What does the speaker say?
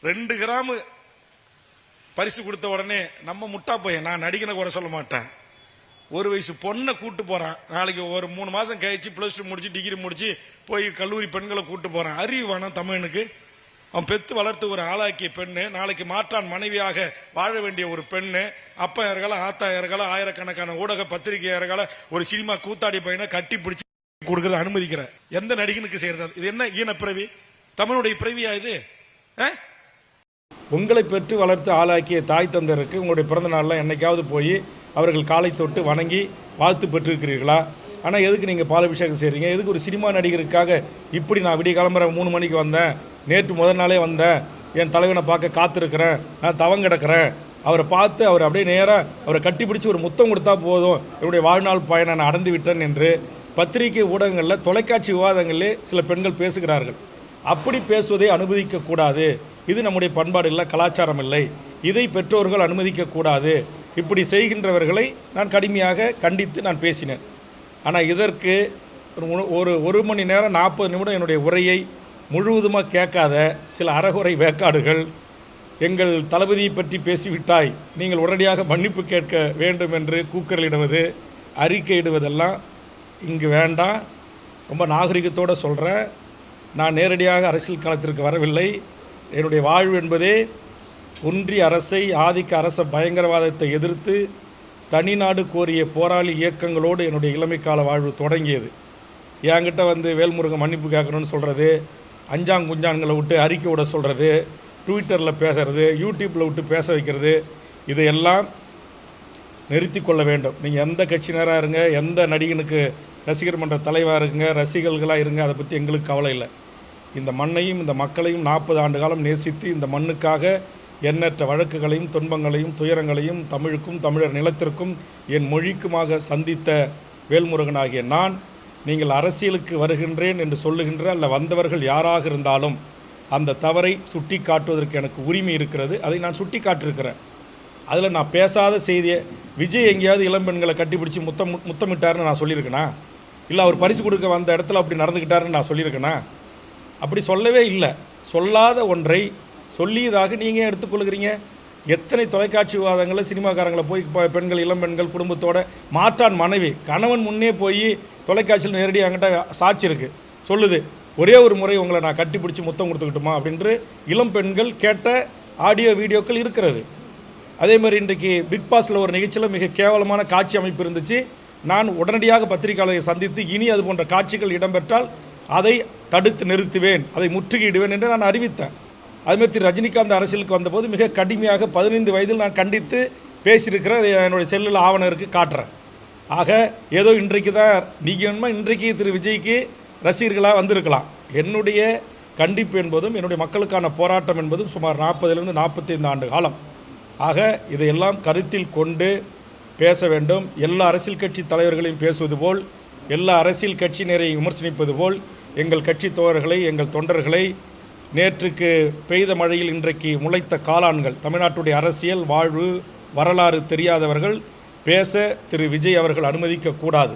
2 gram பரிசு கொடுத்த உடனே நம்ம முட்டா பையன், நான் நடிகனை குறை சொல்ல மாட்டேன், 1 வயசு பொண்ணை கூட்டு போறான். நாளைக்கு ஒரு 3 மாசம் கழிச்சு +2 முடிச்சு டிகிரி முடிச்சு போய் கல்லூரி பெண்களை கூட்டு போறான். அறிவு வேணாம் தமிழனுக்கு? அவன் பெத்து வளர்த்து ஒரு ஆளாக்கிய பெண்ணு, நாளைக்கு மாற்றான் மனைவியாக வாழ வேண்டிய ஒரு பெண்ணு, அப்பா இறகால ஆத்தா இறகால ஆயிரக்கணக்கான ஊடக பத்திரிகை இறகால ஒரு சினிமா கூத்தாடி பையனை கட்டி பிடிச்சி கொடுக்கறது அனுமதிக்கிற எந்த நடிகனுக்கு செய்யறது? இது என்ன ஈன பிறவி? தமிழுடைய பிறவியா இது? உங்களை பெற்று வளர்த்து ஆளாக்கிய தாய் தந்தருக்கு உங்களுடைய பிறந்த நாள்லாம் என்னைக்காவது போய் அவர்கள் காலை தொட்டு வணங்கி வாழ்த்து பெற்றிருக்கிறீர்களா? ஆனால் எதுக்கு நீங்கள் பாலாபிஷேகம் செய்கிறீங்க? எதுக்கு ஒரு சினிமா நடிகருக்காக இப்படி நான் விடிய கிளம்புற 3 மணிக்கு வந்தேன், நேற்று முதல் நாளே வந்தேன், என் தலைவனை பார்க்க காத்திருக்கிறேன், நான் தவம் கிடக்கிறேன், அவரை பார்த்து அவர் அப்படியே நேராக அவரை கட்டிப்பிடிச்சு ஒரு முத்தம் கொடுத்தா போதும், என்னுடைய வாழ்நாள் பயனை நான் அடைந்து விட்டேன் என்று பத்திரிகை ஊடகங்களில் தொலைக்காட்சி விவாதங்களிலே சில பெண்கள் பேசுகிறார்கள். அப்படி பேசுவதை அனுமதிக்கக்கூடாது. இது நம்முடைய பண்பாடு இல்லை, கலாச்சாரம் இல்லை. இதை பெற்றோர்கள் அனுமதிக்கக்கூடாது. இப்படி செய்கின்றவர்களை நான் கடுமையாக கண்டித்து நான் பேசினேன். ஆனால் இதற்கு ஒரு மணி நேரம் 40 நிமிடம் என்னுடைய உரையை முழுவதுமாக கேட்காத சில அறகுறை வேக்காடுகள், எங்கள் தளபதியை பற்றி பேசிவிட்டாய், நீங்கள் உடனடியாக மன்னிப்பு கேட்க வேண்டும் என்று கூக்குரலிடுவது, அறிக்கையிடுவதெல்லாம் இங்கு வேண்டாம். ரொம்ப நாகரிகத்தோடு சொல்கிறேன். நான் நேரடியாக அரசியல் களத்திற்கு வரவில்லை. என்னுடைய வாழ்வு என்பதே ஒன்றிய அரசை, ஆதிக்க அரச பயங்கரவாதத்தை எதிர்த்து தனிநாடு கோரிய போராளி இயக்கங்களோடு என்னுடைய இளமைக்கால வாழ்வு தொடங்கியது. என்கிட்ட வந்து வேல்முருகன் மன்னிப்பு கேட்கணும்னு சொல்கிறது, அஞ்சாங்குஞ்சான்களை விட்டு அறிக்கை விட சொல்கிறது, ட்விட்டரில் பேசுகிறது, யூடியூப்பில் விட்டு பேச வைக்கிறது, இதையெல்லாம் நிறுத்தி கொள்ள வேண்டும். நீங்கள் எந்த கட்சியினராக இருங்க, எந்த நடிகனுக்கு ரசிகர் மன்ற தலைவராக இருங்க, ரசிகர்களாக இருங்க, அதை பற்றி எங்களுக்கு கவலை இல்லை. இந்த மண்ணையும் இந்த மக்களையும் 40 ஆண்டு காலம் நேசித்து இந்த மண்ணுக்காக எண்ணற்ற வழக்குகளையும் துன்பங்களையும் துயரங்களையும் தமிழுக்கும் தமிழர் நிலத்திற்கும் என் மொழிக்குமாக சந்தித்த வேல்முருகனாகிய நான், நீங்கள் அரசியலுக்கு வருகின்றேன் என்று சொல்லுகின்ற அல்ல வந்தவர்கள் யாராக இருந்தாலும் அந்த தவறை சுட்டி காட்டுவதற்கு எனக்கு உரிமை இருக்கிறது. அதை நான் சுட்டி காட்டிருக்கிறேன். அதில் நான் பேசாத செய்தியை, விஜய் எங்கேயாவது இளம்பெண்களை கட்டிப்பிடிச்சி முத்தமிட்டாருன்னு நான் சொல்லியிருக்கேனா? இல்லை அவர் பரிசு கொடுக்க வந்த இடத்துல அப்படி நடந்துக்கிட்டாருன்னு நான் சொல்லியிருக்கேனா? அப்படி சொல்லவே இல்லை. சொல்லாத ஒன்றை சொல்லியதாக நீங்கள் எடுத்துக்கொள்கிறீங்க. எத்தனை தொலைக்காட்சி விவாதங்களில் சினிமாக்காரங்களை போய் பெண்கள், இளம்பெண்கள் குடும்பத்தோட மாற்றான் மனைவி கணவன் முன்னே போய் தொலைக்காட்சியில் நேரடியாக என்கிட்ட சாட்சி இருக்குது, சொல்லுது, ஒரே ஒரு முறை உங்களை நான் கட்டி பிடிச்சி முத்தம் கொடுத்துக்கிட்டுமா அப்படின்று இளம் பெண்கள் கேட்ட ஆடியோ வீடியோக்கள் இருக்கிறது. அதே மாதிரி இன்றைக்கு பிக் பாஸில் ஒரு நிகழ்ச்சியில் மிக கேவலமான காட்சி அமைப்பு இருந்துச்சு. நான் உடனடியாக பத்திரிகையாளரை சந்தித்து இனி அது போன்ற காட்சிகள் இடம்பெற்றால் அதை தடுத்து நிறுத்துவேன், அதை முற்றுகையிடுவேன் என்று நான் அறிவித்தேன். அதுமாதிரி திரு ரஜினிகாந்த் அரசியலுக்கு வந்தபோது மிக கடுமையாக 15 வயதில் நான் கண்டித்து பேசியிருக்கிறேன். அதை என்னுடைய செல்லில் ஆவணருக்கு காட்டுறேன். ஆக ஏதோ இன்றைக்கு தான் நீங்கள் இன்றைக்கு திரு விஜய்க்கு ரசிகர்களாக வந்திருக்கலாம். என்னுடைய கண்டிப்பு என்பதும் என்னுடைய மக்களுக்கான போராட்டம் என்பதும் சுமார் 40லிருந்து 45 ஆண்டு காலம். ஆக இதையெல்லாம் கருத்தில் கொண்டு பேச வேண்டும். எல்லா அரசியல் கட்சி தலைவர்களையும் பேசுவது போல், எல்லா அரசியல் கட்சியினரை விமர்சனிப்பது போல் எங்கள் கட்சி தோழர்களை, எங்கள் தொண்டர்களை, நேற்றுக்கு பெய்த மழையில் இன்றைக்கு முளைத்த காளான்கள், தமிழ்நாட்டுடைய அரசியல் வாழ்வு வரலாறு தெரியாதவர்கள் பேச திரு விஜய் அவர்கள் அனுமதிக்கக்கூடாது.